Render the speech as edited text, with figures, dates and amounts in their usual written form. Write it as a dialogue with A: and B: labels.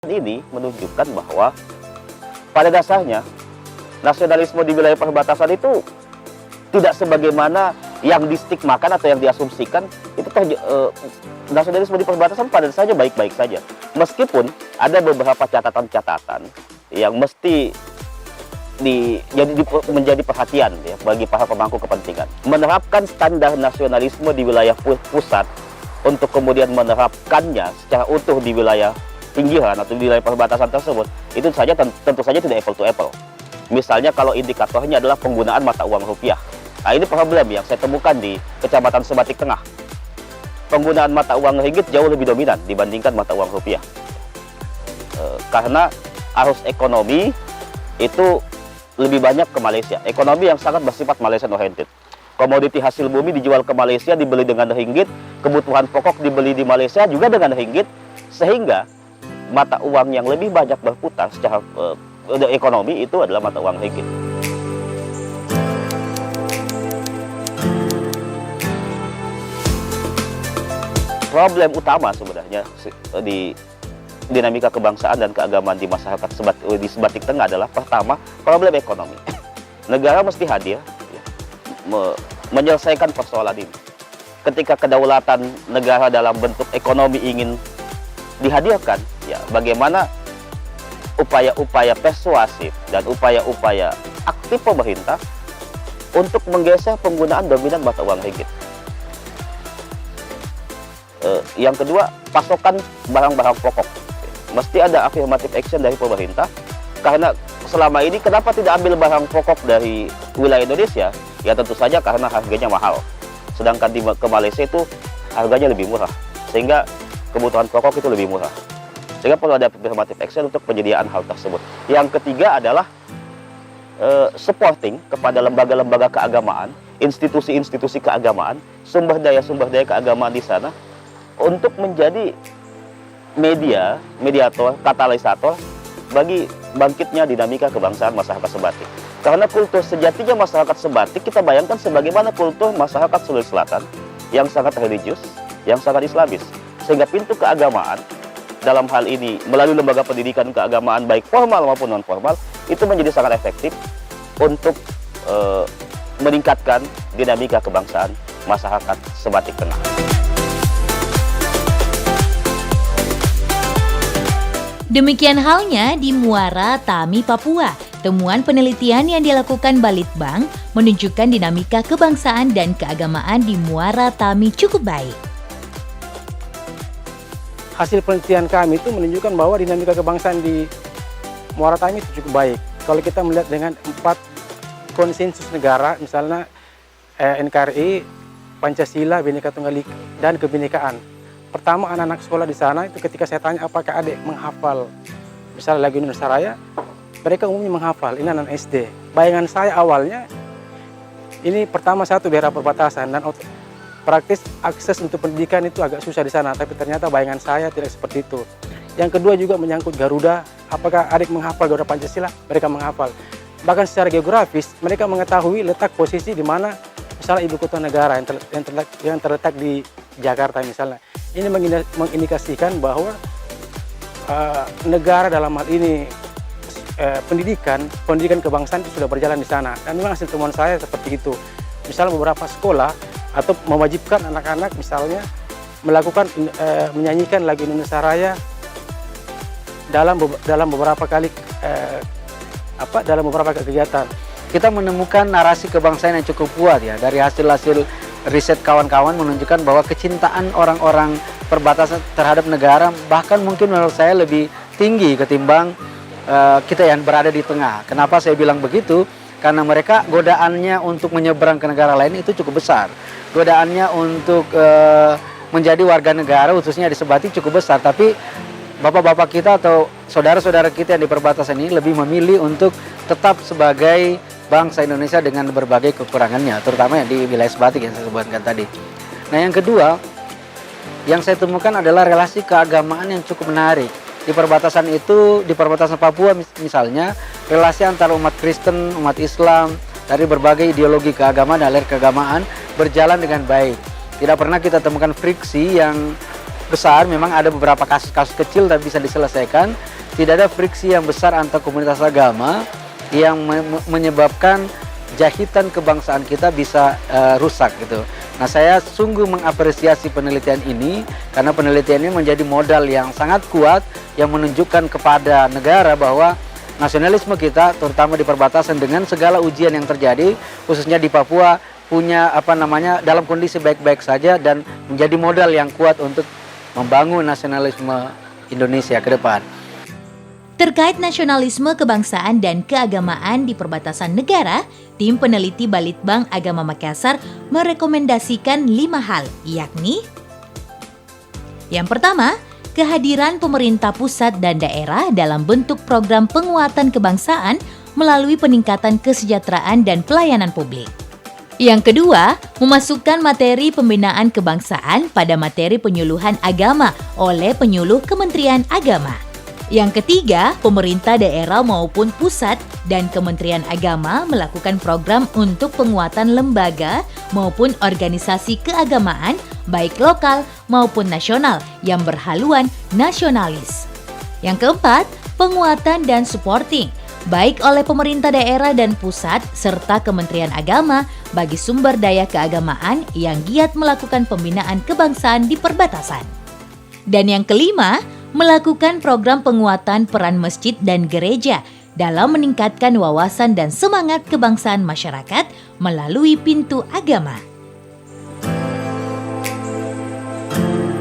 A: Ini menunjukkan bahwa pada dasarnya nasionalisme di wilayah perbatasan itu tidak sebagaimana yang distigmakan atau yang diasumsikan. Nasionalisme di perbatasan pada dasarnya baik-baik saja, meskipun ada beberapa catatan-catatan yang mesti menjadi perhatian ya, bagi para pemangku kepentingan. Menerapkan standar nasionalisme di wilayah pusat untuk kemudian menerapkannya secara utuh di wilayah pinggiran atau di wilayah perbatasan tersebut, itu saja tentu saja tidak apple to apple. Misalnya kalau indikatornya adalah penggunaan mata uang rupiah. Nah, ini problem yang saya temukan di Kecamatan Sebatik Tengah. Penggunaan mata uang ringgit jauh lebih dominan dibandingkan mata uang rupiah. Karena arus ekonomi itu lebih banyak ke Malaysia. Ekonomi yang sangat bersifat Malaysian oriented. Komoditi hasil bumi dijual ke Malaysia, dibeli dengan ringgit. Kebutuhan pokok dibeli di Malaysia juga dengan ringgit. Sehingga mata uang yang lebih banyak berputar secara ekonomi itu adalah mata uang ringgit. Problem utama sebenarnya di dinamika kebangsaan dan keagamaan di masyarakat di Sebatik Tengah adalah pertama, problem ekonomi. Negara mesti hadir ya, menyelesaikan persoalan ini. Ketika kedaulatan negara dalam bentuk ekonomi ingin dihadirkan, ya bagaimana upaya-upaya persuasif dan upaya-upaya aktif pemerintah untuk menggeser penggunaan dominan mata uang ringgit. Yang kedua, pasokan barang-barang pokok. Mesti ada affirmative action dari pemerintah, karena selama ini kenapa tidak ambil barang pokok dari wilayah Indonesia? Ya tentu saja karena harganya mahal. Sedangkan ke Malaysia itu harganya lebih murah, sehingga kebutuhan pokok itu lebih murah. Sehingga perlu ada affirmative action untuk penyediaan hal tersebut. Yang ketiga adalah supporting kepada lembaga-lembaga keagamaan, institusi-institusi keagamaan, sumber daya keagamaan di sana, untuk menjadi mediator, katalisator bagi bangkitnya dinamika kebangsaan masyarakat Sebatik. Karena kultur sejatinya masyarakat Sebatik, kita bayangkan sebagaimana kultur masyarakat Sulawesi Selatan yang sangat religius, yang sangat islamis. Sehingga pintu keagamaan dalam hal ini melalui lembaga pendidikan keagamaan baik formal maupun non formal itu menjadi sangat efektif untuk meningkatkan dinamika kebangsaan masyarakat Sebatik Tengah.
B: Demikian halnya di Muara Tami, Papua. Temuan penelitian yang dilakukan Balitbang menunjukkan dinamika kebangsaan dan keagamaan di Muara Tami cukup baik.
C: Hasil penelitian kami itu menunjukkan bahwa dinamika kebangsaan di Muara Tami itu cukup baik. Kalau kita melihat dengan 4 konsensus negara, misalnya NKRI, Pancasila, Bhinneka Tunggal Ika, dan kebinekaan. Pertama, anak-anak sekolah di sana itu ketika saya tanya apakah adik menghafal misalnya lagu Indonesia Raya, mereka umumnya menghafal. Ini anak SD. Bayangan saya awalnya ini pertama satu daerah perbatasan dan praktis akses untuk pendidikan itu agak susah di sana, tapi ternyata bayangan saya tidak seperti itu. Yang kedua juga menyangkut Garuda, apakah adik menghafal Garuda Pancasila? Mereka menghafal. Bahkan secara geografis mereka mengetahui letak posisi di mana misalnya ibu kota negara yang terletak di Jakarta misalnya. Ini mengindikasikan bahwa negara dalam hal ini pendidikan kebangsaan itu sudah berjalan di sana. Dan memang hasil temuan saya seperti itu. Misalnya beberapa sekolah atau mewajibkan anak-anak misalnya melakukan menyanyikan lagu Indonesia Raya dalam beberapa kali dalam beberapa kegiatan.
D: Kita menemukan narasi kebangsaan yang cukup kuat ya dari hasil-hasil riset kawan-kawan menunjukkan bahwa kecintaan orang-orang perbatasan terhadap negara bahkan mungkin menurut saya lebih tinggi ketimbang kita yang berada di tengah. Kenapa saya bilang begitu? Karena mereka godaannya untuk menyeberang ke negara lain itu cukup besar. Godaannya untuk menjadi warga negara khususnya di Sebatik cukup besar. Tapi bapak-bapak kita atau saudara-saudara kita yang di perbatasan ini lebih memilih untuk tetap sebagai bangsa Indonesia dengan berbagai kekurangannya, terutama di wilayah Sebatik yang saya sebutkan tadi. Nah, yang kedua yang saya temukan adalah relasi keagamaan yang cukup menarik. Di perbatasan itu, di perbatasan Papua misalnya, relasi antara umat Kristen, umat Islam, dari berbagai ideologi keagamaan dan aliran keagamaan berjalan dengan baik. Tidak pernah kita temukan friksi yang besar, memang ada beberapa kasus-kasus kecil tapi bisa diselesaikan. Tidak ada friksi yang besar antar komunitas agama yang menyebabkan jahitan kebangsaan kita bisa rusak gitu. Nah, saya sungguh mengapresiasi penelitian ini karena penelitian ini menjadi modal yang sangat kuat yang menunjukkan kepada negara bahwa nasionalisme kita, terutama di perbatasan dengan segala ujian yang terjadi, khususnya di Papua, punya dalam kondisi baik-baik saja dan menjadi modal yang kuat untuk membangun nasionalisme Indonesia ke depan.
B: Terkait nasionalisme, kebangsaan, dan keagamaan di perbatasan negara, tim peneliti Balitbang Agama Makassar merekomendasikan 5 hal, yakni: yang pertama, kehadiran pemerintah pusat dan daerah dalam bentuk program penguatan kebangsaan melalui peningkatan kesejahteraan dan pelayanan publik. Yang kedua, memasukkan materi pembinaan kebangsaan pada materi penyuluhan agama oleh penyuluh Kementerian Agama. Yang ketiga, pemerintah daerah maupun pusat dan Kementerian Agama melakukan program untuk penguatan lembaga maupun organisasi keagamaan baik lokal maupun nasional yang berhaluan nasionalis. Yang keempat, penguatan dan supporting baik oleh pemerintah daerah dan pusat serta Kementerian Agama bagi sumber daya keagamaan yang giat melakukan pembinaan kebangsaan di perbatasan. Dan yang kelima, melakukan program penguatan peran masjid dan gereja dalam meningkatkan wawasan dan semangat kebangsaan masyarakat melalui pintu agama.